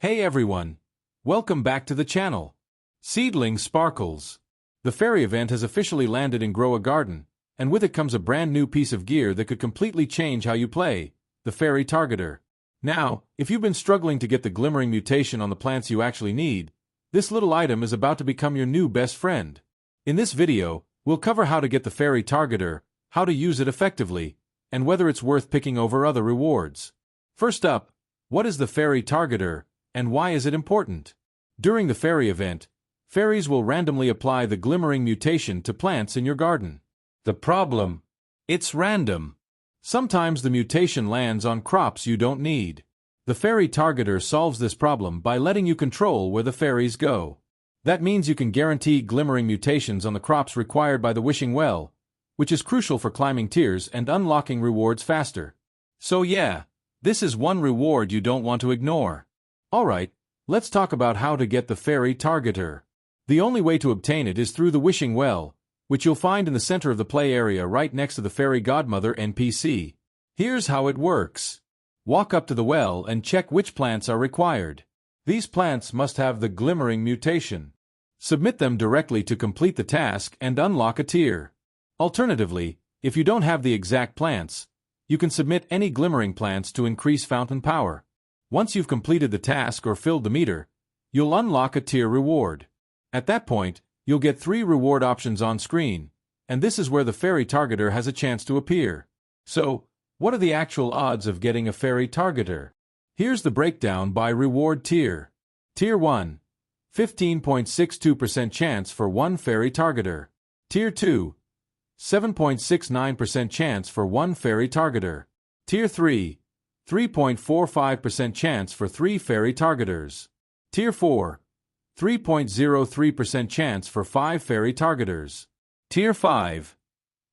Hey everyone! Welcome back to the channel. Seedling Sparkles. The fairy event has officially landed in Grow a Garden, and with it comes a brand new piece of gear that could completely change how you play, the Fairy Targeter. Now, if you've been struggling to get the glimmering mutation on the plants you actually need, this little item is about to become your new best friend. In this video, we'll cover how to get the Fairy Targeter, how to use it effectively, and whether it's worth picking over other rewards. First up, what is the Fairy Targeter? And why is it important? During the fairy event, fairies will randomly apply the glimmering mutation to plants in your garden. The problem? It's random. Sometimes the mutation lands on crops you don't need. The Fairy Targeter solves this problem by letting you control where the fairies go. That means you can guarantee glimmering mutations on the crops required by the wishing well, which is crucial for climbing tiers and unlocking rewards faster. So yeah, this is one reward you don't want to ignore. Alright, let's talk about how to get the Fairy Targeter. The only way to obtain it is through the Wishing Well, which you'll find in the center of the play area right next to the Fairy Godmother NPC. Here's how it works. Walk up to the well and check which plants are required. These plants must have the glimmering mutation. Submit them directly to complete the task and unlock a tier. Alternatively, if you don't have the exact plants, you can submit any glimmering plants to increase fountain power. Once you've completed the task or filled the meter, you'll unlock a tier reward. At that point, you'll get 3 reward options on screen, and this is where the Fairy Targeter has a chance to appear. So, what are the actual odds of getting a Fairy Targeter? Here's the breakdown by reward tier. Tier 1, 15.62% chance for 1 Fairy Targeter. Tier 2, 7.69% chance for 1 Fairy Targeter. Tier 3, 3.45% chance for 3 Fairy Targeters. Tier 4, 3.03% chance for 5 Fairy Targeters. Tier 5,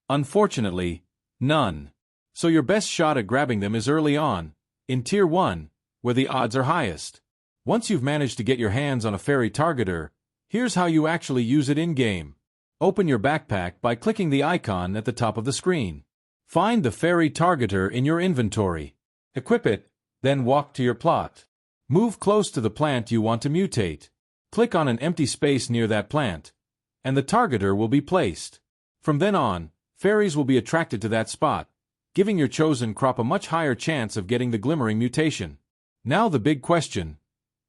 unfortunately, none. So your best shot at grabbing them is early on, in Tier 1, where the odds are highest. Once you've managed to get your hands on a Fairy Targeter, here's how you actually use it in-game. Open your backpack by clicking the icon at the top of the screen. Find the Fairy Targeter in your inventory. Equip it, then walk to your plot. Move close to the plant you want to mutate. Click on an empty space near that plant, and the targeter will be placed. From then on, fairies will be attracted to that spot, giving your chosen crop a much higher chance of getting the glimmering mutation. Now the big question: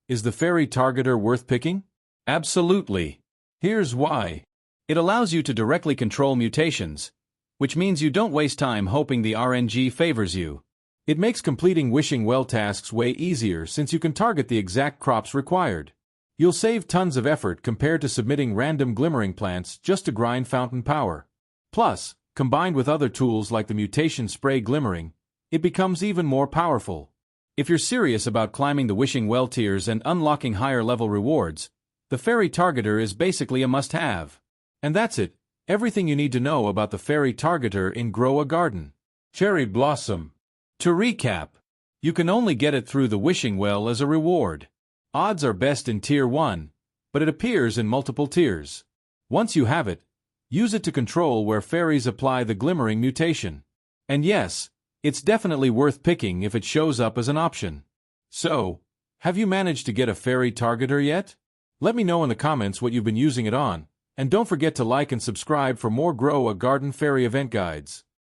is the Fairy Targeter worth picking? Absolutely. Here's why. It allows you to directly control mutations, which means you don't waste time hoping the RNG favors you. It makes completing wishing well tasks way easier since you can target the exact crops required. You'll save tons of effort compared to submitting random glimmering plants just to grind fountain power. Plus, combined with other tools like the mutation spray glimmering, it becomes even more powerful. If you're serious about climbing the wishing well tiers and unlocking higher level rewards, the Fairy Targeter is basically a must-have. And that's it, everything you need to know about the Fairy Targeter in Grow a Garden. Cherry Blossom. To recap, you can only get it through the Wishing Well as a reward. Odds are best in Tier 1, but it appears in multiple tiers. Once you have it, use it to control where fairies apply the glimmering mutation. And yes, it's definitely worth picking if it shows up as an option. So, have you managed to get a Fairy Targeter yet? Let me know in the comments what you've been using it on, and don't forget to like and subscribe for more Grow a Garden Fairy event guides.